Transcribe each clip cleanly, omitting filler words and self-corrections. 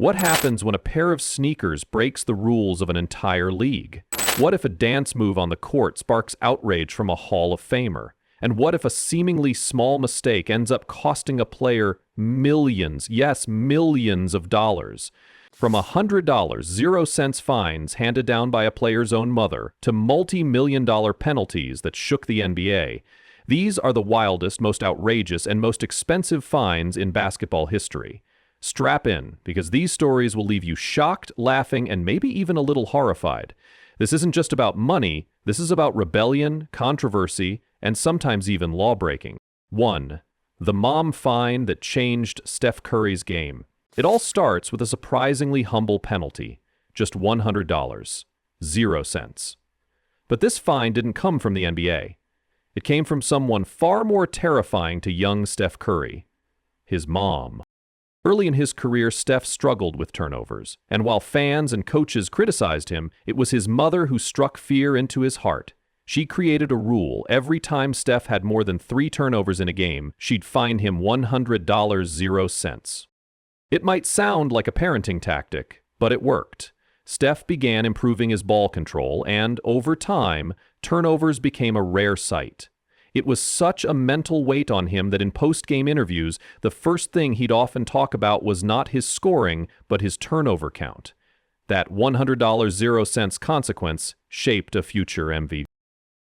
What happens when a pair of sneakers breaks the rules of an entire league? What if a dance move on the court sparks outrage from a Hall of Famer? And what if a seemingly small mistake ends up costing a player millions, yes, millions of dollars? From $100, 0 cents fines handed down by a player's own mother to multi-million-dollar penalties that shook the NBA, these are the wildest, most outrageous, and most expensive fines in basketball history. Strap in, because these stories will leave you shocked, laughing, and maybe even a little horrified. This isn't just about money, this is about rebellion, controversy, and sometimes even law-breaking. 1. The mom fine that changed Steph Curry's game. It all starts with a surprisingly humble penalty, just $100, 0 cents. But this fine didn't come from the NBA. It came from someone far more terrifying to young Steph Curry, his mom. Early in his career, Steph struggled with turnovers, and while fans and coaches criticized him, it was his mother who struck fear into his heart. She created a rule: every time Steph had more than 3 turnovers in a game, she'd fine him $100, 0 cents. It might sound like a parenting tactic, but it worked. Steph began improving his ball control, and over time, turnovers became a rare sight. It was such a mental weight on him that in post-game interviews, the first thing he'd often talk about was not his scoring, but his turnover count. That $100, 0 cents consequence shaped a future MVP.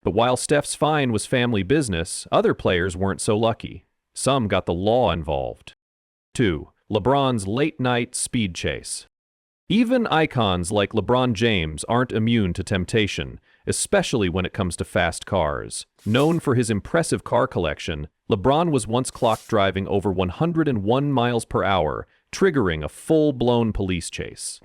But while Steph's fine was family business, other players weren't so lucky. Some got the law involved. 2. LeBron's late-night speed chase. Even icons like LeBron James aren't immune to temptation, especially when it comes to fast cars. Known for his impressive car collection, LeBron was once clocked driving over 101 miles per hour, triggering a full-blown police chase.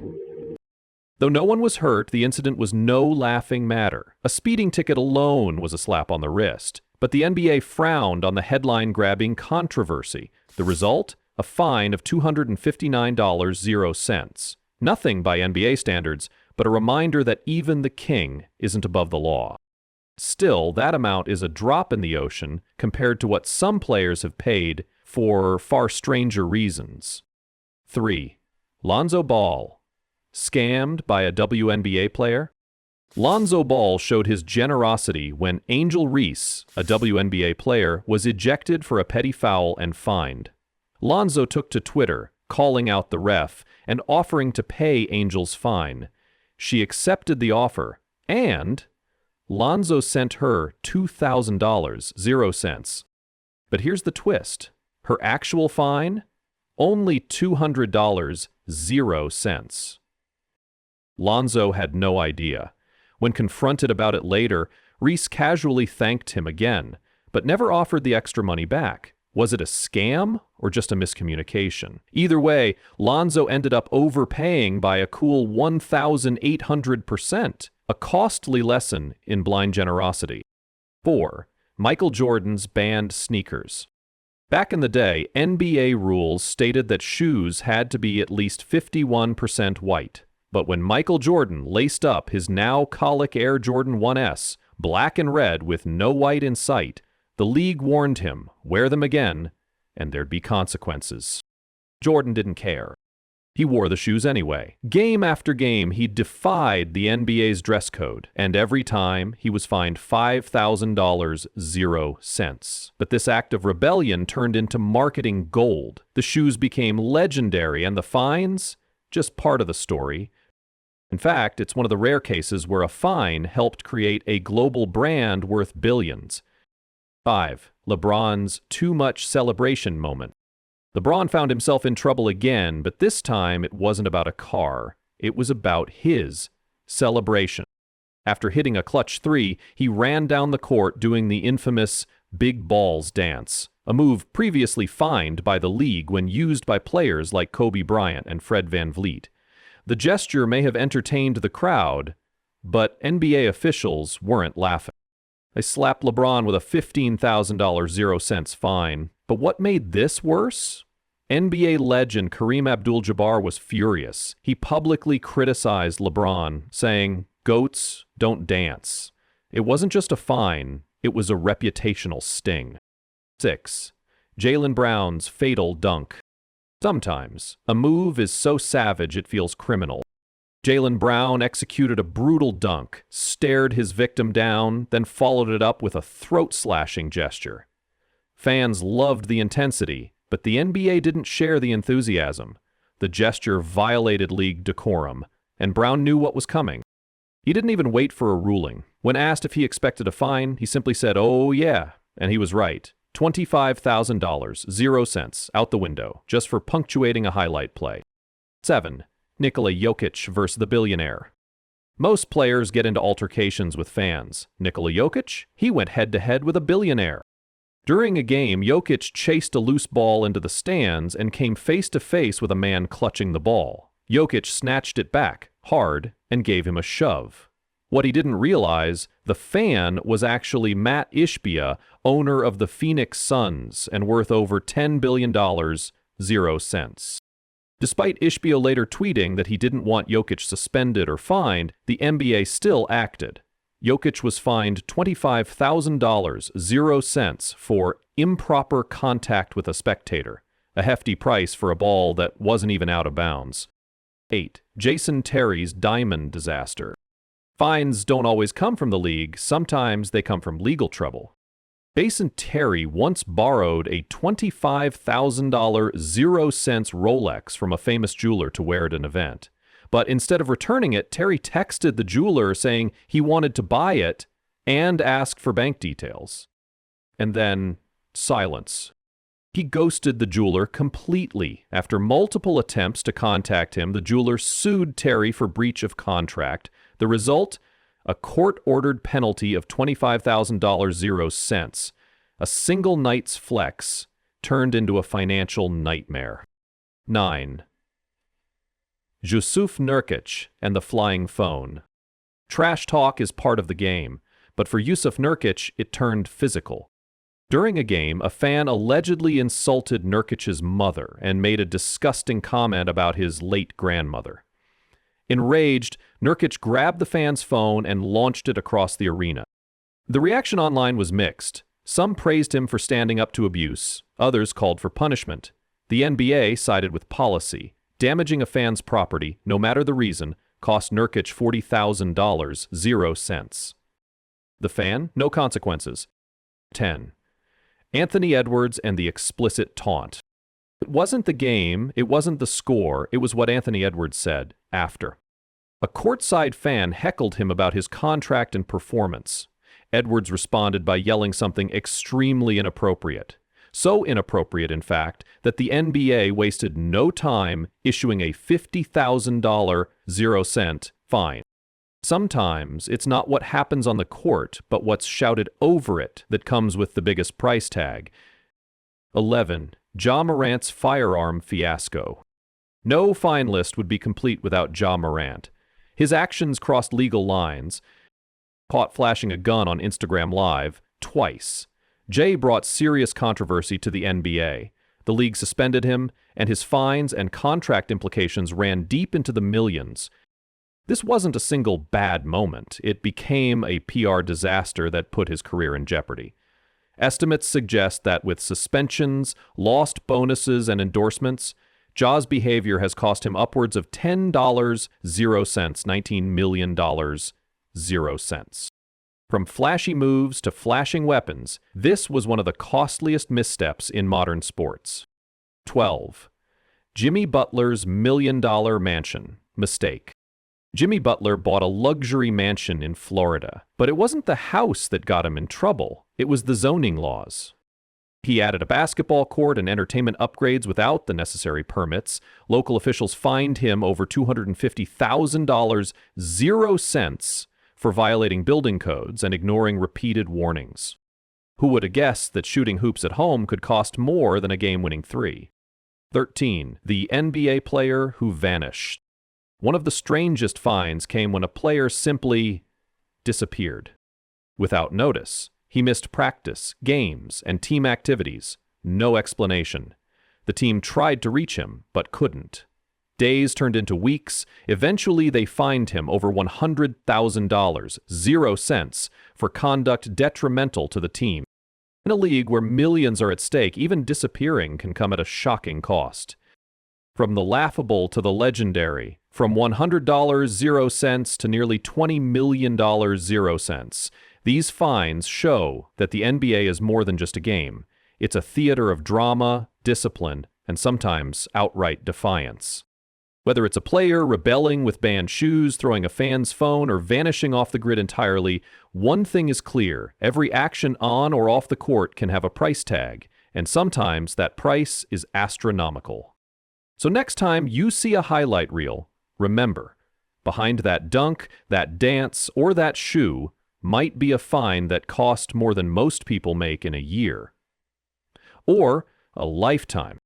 Though no one was hurt, the incident was no laughing matter. A speeding ticket alone was a slap on the wrist, but the NBA frowned on the headline-grabbing controversy. The result? A fine of $259, 0 cents. Nothing by NBA standards, but a reminder that even the king isn't above the law. Still, that amount is a drop in the ocean compared to what some players have paid for far stranger reasons. 3. Lonzo Ball. Scammed by a WNBA player? Lonzo Ball showed his generosity when Angel Reese, a WNBA player, was ejected for a petty foul and fined. Lonzo took to Twitter, calling out the ref and offering to pay Angel's fine. She accepted the offer, and Lonzo sent her $2,000, 0 cents. But here's the twist. Her actual fine? Only $200, 0 cents. Lonzo had no idea. When confronted about it later, Reese casually thanked him again, but never offered the extra money back. Was it a scam or just a miscommunication? Either way, Lonzo ended up overpaying by a cool 1,800%, a costly lesson in blind generosity. 4. Michael Jordan's banned sneakers. Back in the day, NBA rules stated that shoes had to be at least 51% white. But when Michael Jordan laced up his now colic Air Jordan 1S, black and red with no white in sight, the league warned him, wear them again, and there'd be consequences. Jordan didn't care. He wore the shoes anyway. Game after game, he defied the NBA's dress code, and every time he was fined $5,000, 0 cents. But this act of rebellion turned into marketing gold. The shoes became legendary, and the fines? Just part of the story. In fact, it's one of the rare cases where a fine helped create a global brand worth billions. 5. LeBron's too much celebration moment. LeBron found himself in trouble again, but this time it wasn't about a car. It was about his celebration. After hitting a clutch 3, he ran down the court doing the infamous big balls dance, a move previously fined by the league when used by players like Kobe Bryant and Fred VanVleet. The gesture may have entertained the crowd, but NBA officials weren't laughing. They slapped LeBron with a $15,000, 0 cents fine. But what made this worse? NBA legend Kareem Abdul-Jabbar was furious. He publicly criticized LeBron, saying, "Goats don't dance." It wasn't just a fine, it was a reputational sting. 6. Jaylen Brown's fatal dunk. Sometimes, a move is so savage it feels criminal. Jaylen Brown executed a brutal dunk, stared his victim down, then followed it up with a throat-slashing gesture. Fans loved the intensity, but the NBA didn't share the enthusiasm. The gesture violated league decorum, and Brown knew what was coming. He didn't even wait for a ruling. When asked if he expected a fine, he simply said, "Oh yeah," and he was right. $25,000, 0 cents, out the window, just for punctuating a highlight play. 7. Nikola Jokic versus the billionaire. Most players get into altercations with fans. Nikola Jokic? He went head-to-head with a billionaire. During a game, Jokic chased a loose ball into the stands and came face-to-face with a man clutching the ball. Jokic snatched it back, hard, and gave him a shove. What he didn't realize, the fan was actually Matt Ishbia, owner of the Phoenix Suns, and worth over $10 billion, 0 cents. Despite Ishbia later tweeting that he didn't want Jokic suspended or fined, the NBA still acted. Jokic was fined $25,000, 0 cents, for improper contact with a spectator, a hefty price for a ball that wasn't even out of bounds. 8. Jason Terry's diamond disaster. Fines don't always come from the league, sometimes they come from legal trouble. Jason Terry once borrowed a $25,000 0 cents Rolex from a famous jeweler to wear at an event. But instead of returning it, Terry texted the jeweler saying he wanted to buy it and asked for bank details. And then, silence. He ghosted the jeweler completely. After multiple attempts to contact him, the jeweler sued Terry for breach of contract. The result? A court-ordered penalty of $25,000 0 cents. A single night's flex turned into a financial nightmare. 9. Jusuf Nurkic and the flying phone. Trash talk is part of the game, but for Jusuf Nurkic, it turned physical. During a game, a fan allegedly insulted Nurkic's mother and made a disgusting comment about his late grandmother. Enraged, Nurkic grabbed the fan's phone and launched it across the arena. The reaction online was mixed. Some praised him for standing up to abuse. Others called for punishment. The NBA sided with policy. Damaging a fan's property, no matter the reason, cost Nurkic $40,000, 0 cents. The fan? No consequences. 10. Anthony Edwards and the explicit taunt. It wasn't the game, it wasn't the score, it was what Anthony Edwards said after. A courtside fan heckled him about his contract and performance. Edwards responded by yelling something extremely inappropriate. So inappropriate, in fact, that the NBA wasted no time issuing a $50,000 0 cent fine. Sometimes it's not what happens on the court, but what's shouted over it that comes with the biggest price tag. 11. Ja Morant's firearm fiasco. No fine list would be complete without Ja Morant. His actions crossed legal lines. Caught flashing a gun on Instagram Live twice. Jay brought serious controversy to the NBA. The league suspended him, and his fines and contract implications ran deep into the millions. This wasn't a single bad moment. It became a PR disaster that put his career in jeopardy. Estimates suggest that with suspensions, lost bonuses, and endorsements, Ja's behavior has cost him upwards of $10, 0 cents, $19 million, 0 cents. From flashy moves to flashing weapons, this was one of the costliest missteps in modern sports. 12. Jimmy Butler's $1 million mansion mistake. Jimmy Butler bought a luxury mansion in Florida, but it wasn't the house that got him in trouble, it was the zoning laws. He added a basketball court and entertainment upgrades without the necessary permits. Local officials fined him over $250,000, 0 cents, for violating building codes and ignoring repeated warnings. Who would have guessed that shooting hoops at home could cost more than a game-winning 3? 13. The NBA player who vanished. One of the strangest fines came when a player simply disappeared. Without notice, he missed practice, games, and team activities. No explanation. The team tried to reach him, but couldn't. Days turned into weeks. Eventually, they fined him over $100,000, 0 cents, for conduct detrimental to the team. In a league where millions are at stake, even disappearing can come at a shocking cost. From the laughable to the legendary, from $100 0 cents to nearly $20 million 0 cents, these fines show that the NBA is more than just a game. It's a theater of drama, discipline, and sometimes outright defiance. Whether it's a player rebelling with banned shoes, throwing a fan's phone, or vanishing off the grid entirely, one thing is clear: every action on or off the court can have a price tag, and sometimes that price is astronomical. So next time you see a highlight reel, remember, behind that dunk, that dance, or that shoe might be a fine that cost more than most people make in a year. Or a lifetime.